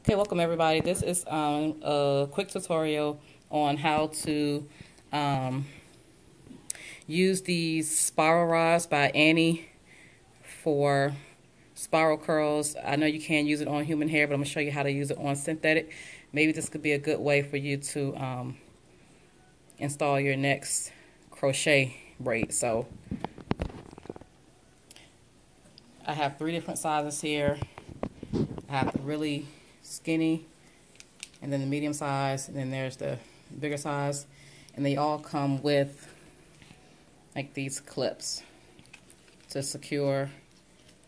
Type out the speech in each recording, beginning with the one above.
Okay, welcome everybody. This is a quick tutorial on how to use these spiral rods by Annie for spiral curls. I know you can use it on human hair, but I'm going to show you how to use it on synthetic. Maybe this could be a good way for you to install your next crochet braid. So I have 3 different sizes here. I have the really skinny, and then the medium size, and then there's the bigger size, and they all come with like these clips to secure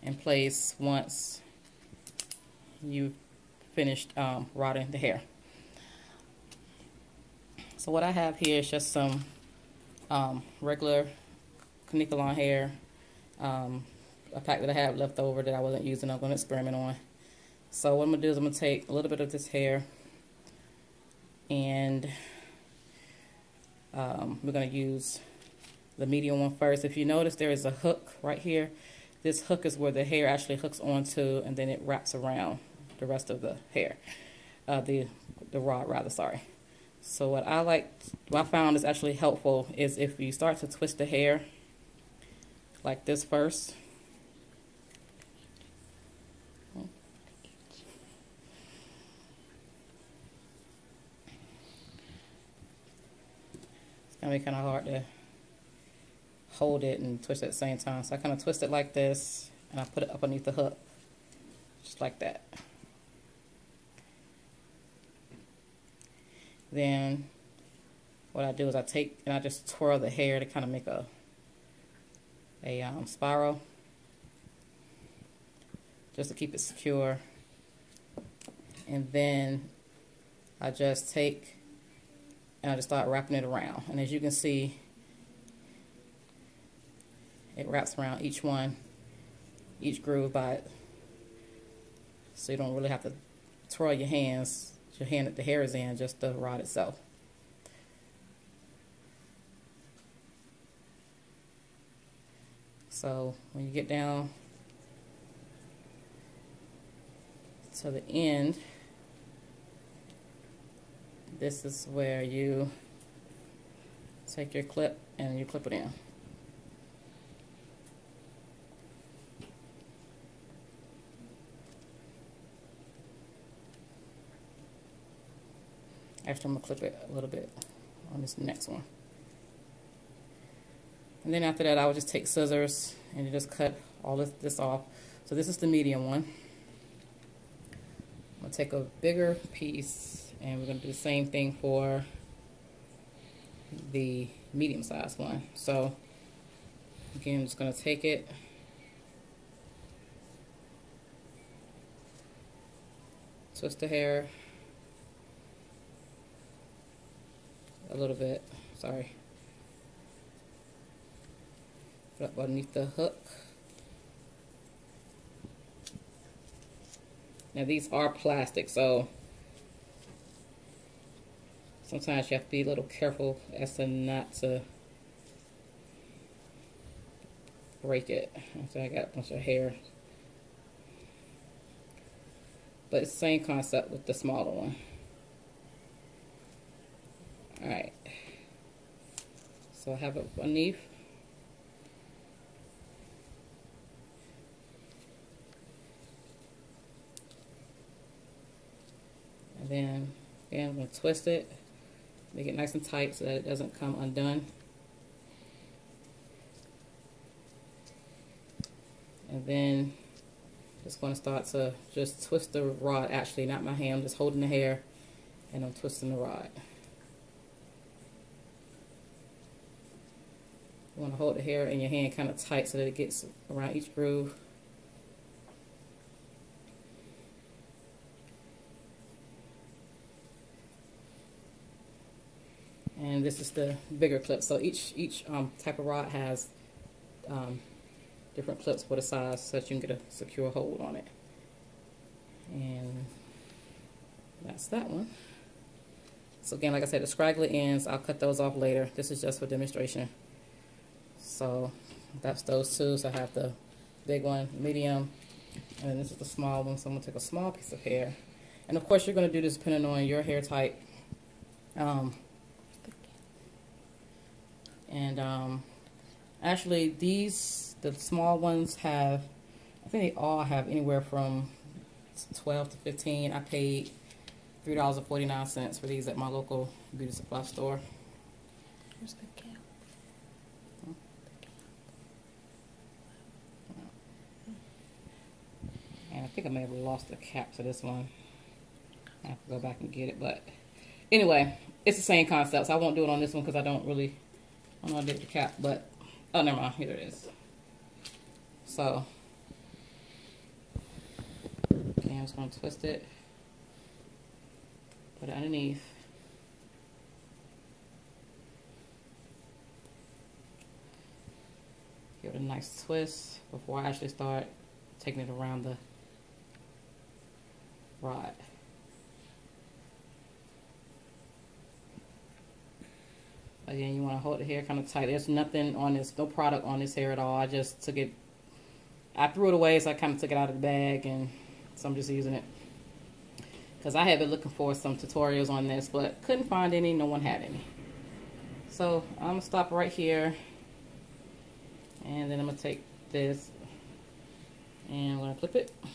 in place once you've finished rodding the hair. So what I have here is just some regular canicolon hair, a pack that I have left over that I wasn't using. I'm going to experiment on. So what I'm going to do is I'm going to take a little bit of this hair, and we're going to use the medium one first. If you notice, there is a hook right here. This hook is where the hair actually hooks onto, and then it wraps around the rest of the hair, the rod rather, sorry. So what I found is actually helpful is if you start to twist the hair like this first. It's going to be kind of hard to hold it and twist at the same time. So I kind of twist it like this, and I put it up underneath the hook, just like that. Then what I do is I take and I just twirl the hair to kind of make a spiral, just to keep it secure. And then I just take and I just start wrapping it around. And as you can see, it wraps around each groove by it. So you don't really have to twirl your hands, your hand that the hair is in, just the rod itself. So when you get down to the end, this is where you take your clip and you clip it in. Actually, I'm going to clip it a little bit on this next one. And then after that, I would just take scissors and you just cut all this off. So this is the medium one. I'm going to take a bigger piece, and we're going to do the same thing for the medium sized one. So again, I'm just going to take it, twist the hair a little bit, sorry, put up underneath the hook. Now these are plastic, so sometimes you have to be a little careful as to not to break it. So I got a bunch of hair, but it's the same concept with the smaller one. Alright, so I have it underneath. And then again, I'm going to twist it, make it nice and tight so that it doesn't come undone. And then just going to start to just twist the rod, actually not my hand, I'm just holding the hair and I'm twisting the rod. You want to hold the hair in your hand kind of tight so that it gets around each groove. And this is the bigger clip. So each type of rod has different clips for the size so that you can get a secure hold on it. And that's that one. So again, like I said, the scraggly ends, I'll cut those off later. This is just for demonstration. So that's those two. So I have the big one, medium, and then this is the small one. So I'm going to take a small piece of hair, And of course, you're going to do this depending on your hair type. Actually, the small ones have, I think they all have anywhere from 12 to 15. I paid $3.49 for these at my local beauty supply store. Where's the cap? And I think I may have lost the cap to this one. I have to go back and get it, but anyway, it's the same concept, so I won't do it on this one because I don't know how to get the cap, but oh, never mind, here it is. So, okay, I'm just going to twist it, put it underneath. Give it a nice twist before I actually start taking it around the rod. Again, you want to hold the hair kind of tight. There's nothing on this, no product on this hair at all. I just took it, I threw it away, so I kind of took it out of the bag, and so I'm just using it. Because I had been looking for some tutorials on this, but couldn't find any, no one had any. So I'm going to stop right here, and then I'm going to take this, and I'm going to clip it. I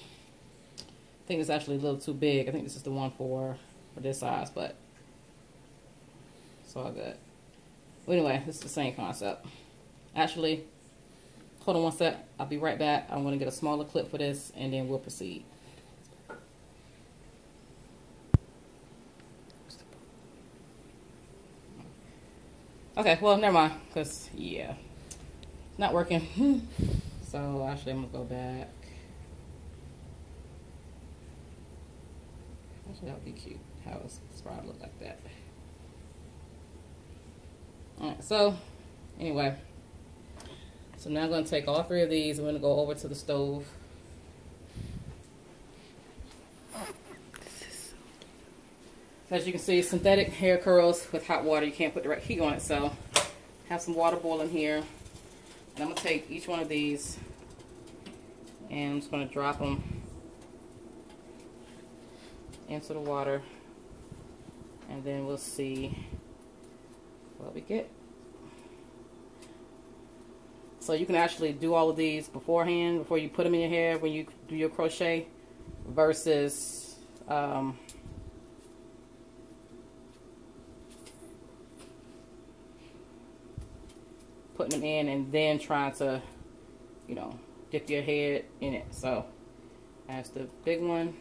think it's actually a little too big. I think this is the one for this size, but it's all good. Well, anyway, this is the same concept. Actually, hold on one sec. I'll be right back. I'm going to get a smaller clip for this, and then we'll proceed. Okay, well, never mind, because, yeah, not working. So, actually, I'm going to go back. Actually, that would be cute. How does this rod look like that? Alright, so anyway, so now I'm going to take all three of these. I'm going to go over to the stove. So as you can see, synthetic hair curls with hot water. You can't put direct heat on it, so have some water boiling here. And I'm going to take each one of these and I'm just going to drop them into the water, and then we'll see what we get. So you can actually do all of these beforehand, before you put them in your hair when you do your crochet, versus putting them in and then trying to, you know, dip your head in it. So that's the big one,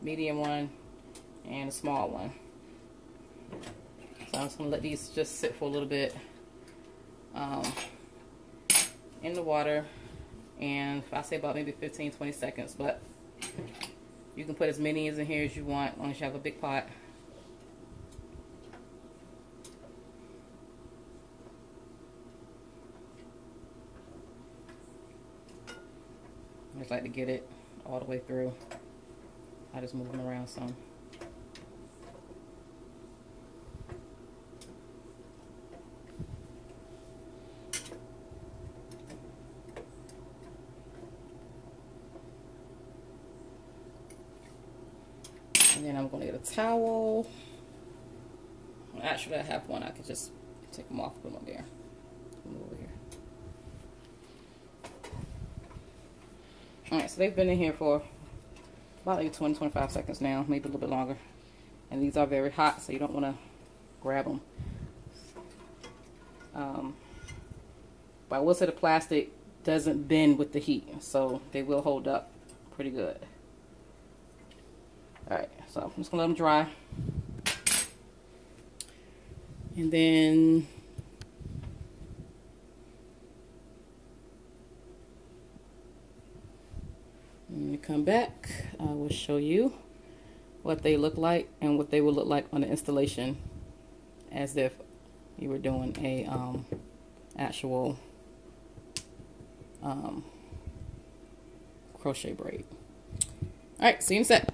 medium one, and a small one. So I'm just going to let these just sit for a little bit in the water, and I say about maybe 15-20 seconds, but you can put as many in here as you want, as long as you have a big pot. I just like to get it all the way through. I just move them around some. And then I'm going to get a towel. Actually, I have one. I could just take them off, put them up there. Put them over here. Alright, so they've been in here for about like 20-25 seconds now, maybe a little bit longer. And these are very hot, so you don't want to grab them. But I will say the plastic doesn't bend with the heat, so they will hold up pretty good. Alright, so I'm just going to let them dry. And then when we come back, I will show you what they look like and what they will look like on the installation, as if you were doing a actual crochet braid. Alright, see you in a sec.